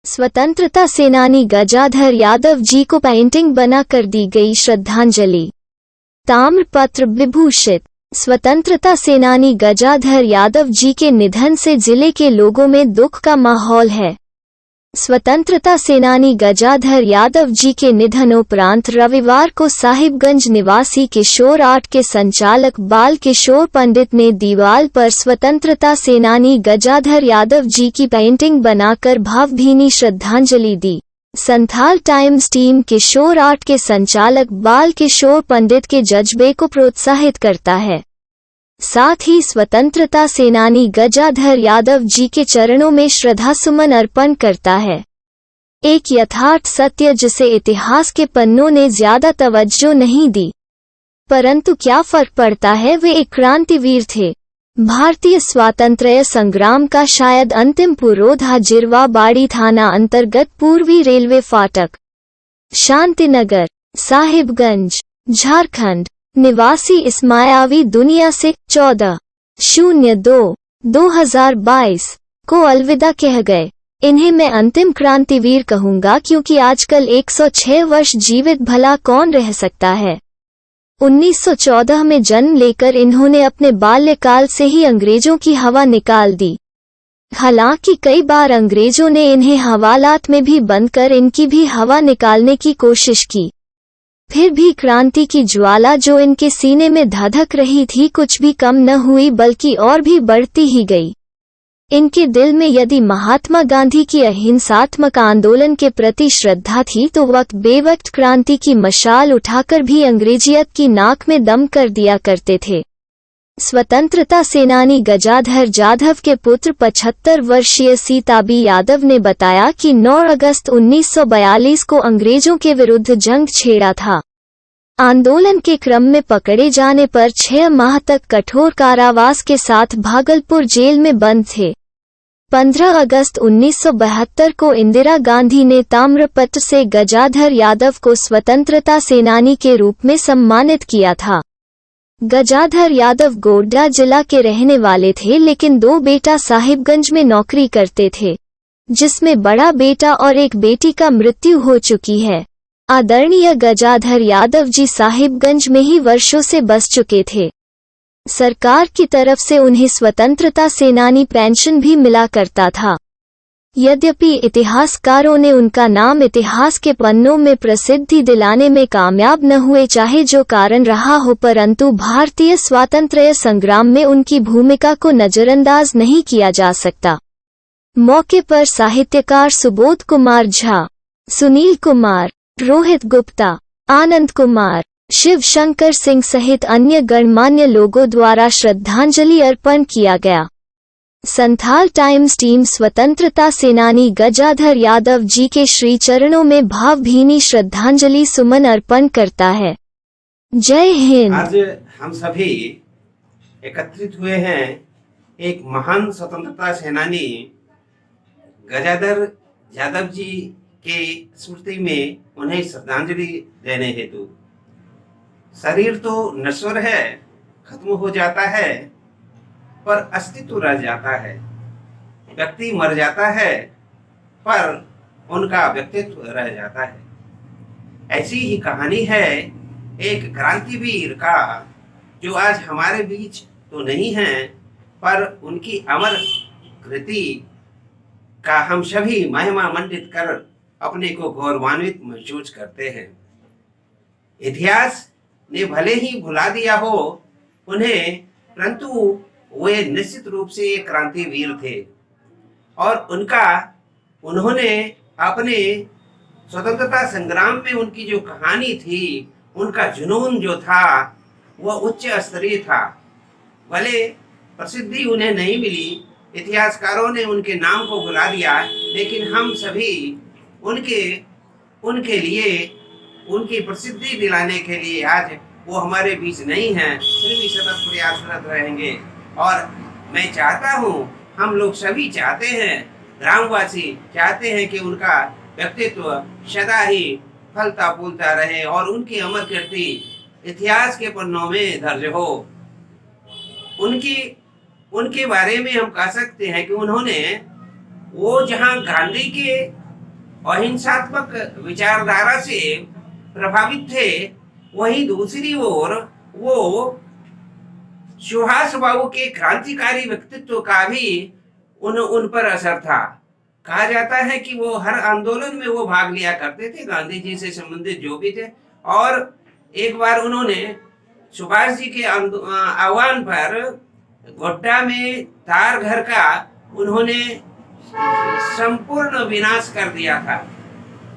स्वतंत्रता सेनानी गजाधर यादव जी को पेंटिंग बनाकर दी गई श्रद्धांजलि। ताम्रपत्र विभूषित। स्वतंत्रता सेनानी गजाधर यादव जी के निधन से जिले के लोगों में दुख का माहौल है। स्वतंत्रता सेनानी गजाधर यादव जी के निधन उपरांत रविवार को साहिबगंज निवासी किशोर आर्ट के संचालक बाल किशोर पंडित ने दीवार पर स्वतंत्रता सेनानी गजाधर यादव जी की पेंटिंग बनाकर भावभीनी श्रद्धांजलि दी। संथाल टाइम्स टीम किशोर आर्ट के संचालक बाल किशोर पंडित के जज्बे को प्रोत्साहित करता है, साथ ही स्वतंत्रता सेनानी गजाधर यादव जी के चरणों में श्रद्धासुमन अर्पण करता है। एक यथार्थ सत्य जिसे इतिहास के पन्नों ने ज्यादा तवज्जो नहीं दी, परंतु क्या फर्क पड़ता है, वे एक क्रांतिवीर थे। भारतीय स्वातंत्र्य संग्राम का शायद अंतिम पुरोधा जिरवा बाड़ी थाना अंतर्गत पूर्वी रेलवे फाटक, शांतिनगर, साहिबगंज, झारखंड निवासी इस मायावी दुनिया से 14/02/2022 को अलविदा कह गए। इन्हें मैं अंतिम क्रांतिवीर कहूंगा क्योंकि आजकल 106 वर्ष जीवित भला कौन रह सकता है। 1914 में जन्म लेकर इन्होंने अपने बाल्यकाल से ही अंग्रेजों की हवा निकाल दी। हालांकि कई बार अंग्रेजों ने इन्हें हवालात में भी बंद कर इनकी भी हवा निकालने की कोशिश की, फिर भी क्रांति की ज्वाला जो इनके सीने में धधक रही थी कुछ भी कम न हुई बल्कि और भी बढ़ती ही गई। इनके दिल में यदि महात्मा गांधी की अहिंसात्मक आंदोलन के प्रति श्रद्धा थी तो वक्त बेवक्त क्रांति की मशाल उठाकर भी अंग्रेजियत की नाक में दम कर दिया करते थे। स्वतंत्रता सेनानी गजाधर यादव के पुत्र 75 वर्षीय सीताबी यादव ने बताया कि 9 अगस्त 1942 को अंग्रेजों के विरुद्ध जंग छेड़ा था। आंदोलन के क्रम में पकड़े जाने पर 6 माह तक कठोर कारावास के साथ भागलपुर जेल में बंद थे। 15 अगस्त 1972 को इंदिरा गांधी ने ताम्रपत्र से गजाधर यादव को स्वतंत्रता सेनानी के रूप में सम्मानित किया था। गजाधर यादव गोड्डा जिला के रहने वाले थे, लेकिन 2 बेटा साहिबगंज में नौकरी करते थे, जिसमें बड़ा बेटा और एक बेटी का मृत्यु हो चुकी है। आदरणीय गजाधर यादव जी साहिबगंज में ही वर्षों से बस चुके थे। सरकार की तरफ से उन्हें स्वतंत्रता सेनानी पेंशन भी मिला करता था। यद्यपि इतिहासकारों ने उनका नाम इतिहास के पन्नों में प्रसिद्धि दिलाने में कामयाब न हुए, चाहे जो कारण रहा हो, परंतु भारतीय स्वातंत्र्य संग्राम में उनकी भूमिका को नजरअंदाज नहीं किया जा सकता। मौके पर साहित्यकार सुबोध कुमार झा, सुनील कुमार, रोहित गुप्ता, आनंद कुमार, शिव शंकर सिंह सहित अन्य गणमान्य लोगों द्वारा श्रद्धांजलि अर्पण किया गया। संथाल टाइम्स टीम स्वतंत्रता सेनानी गजाधर यादव जी के श्री चरणों में भावभीनी श्रद्धांजलि सुमन अर्पण करता है। जय हिंद। आज हम सभी एकत्रित हुए हैं एक महान स्वतंत्रता सेनानी गजाधर यादव जी के स्मृति में उन्हें श्रद्धांजलि देने हेतु। शरीर तो नश्वर है, खत्म हो जाता है, पर अस्तित्व रह जाता है। व्यक्ति मर जाता है पर उनका व्यक्तित्व रह जाता है। ऐसी ही कहानी है एक क्रांतिवीर का, जो आज हमारे बीच तो नहीं है, पर उनकी अमर कृति का हम सभी महिमा मंडित कर अपने को गौरवान्वित महसूस करते हैं। इतिहास ने भले ही भुला दिया हो उन्हें, परंतु वे निश्चित रूप से एक क्रांतिवीर थे और उन्होंने अपने स्वतंत्रता संग्राम में उनकी जो कहानी थी, उनका जुनून जो था वह उच्च स्तरीय था। भले प्रसिद्धि उन्हें नहीं मिली, इतिहासकारों ने उनके नाम को भुला दिया, लेकिन हम सभी उनके लिए उनकी प्रसिद्धि दिलाने के लिए आज वो हमारे बीच नहीं हैं, फिर भी सतत प्रयासरत रहेंगे। और मैं चाहता हूँ, हम लोग सभी चाहते हैं, ग्रामवासी चाहते हैं कि उनका व्यक्तित्व सदा ही फलता फूलता रहे और उनकी अमर कीर्ति इतिहास के पन्नों में दर्ज हो। उनके बारे में हम कह सकते हैं कि उन्होंने वो जहाँ गांधी के अहिंसात्मक विचारधारा से प्रभावित थे, वहीं दूसरी ओर वो सुभाष बाबू के क्रांतिकारी व्यक्तित्व का भी उन पर असर था। कहा जाता है कि वो हर आंदोलन में वो भाग लिया करते थे, गांधी जी से संबंधित जो भी थे। और एक बार उन्होंने सुभाष जी के आह्वान पर गोड्डा में तार घर का उन्होंने संपूर्ण विनाश कर दिया था।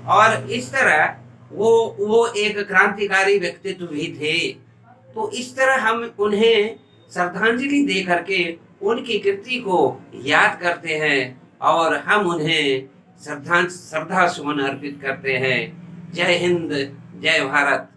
और इस तरह वो एक क्रांतिकारी व्यक्तित्व भी थे। तो इस तरह हम उन्हें श्रद्धांजलि दे करके उनकी कृति को याद करते हैं और हम उन्हें श्रद्धा सुमन अर्पित करते हैं। जय हिंद, जय भारत।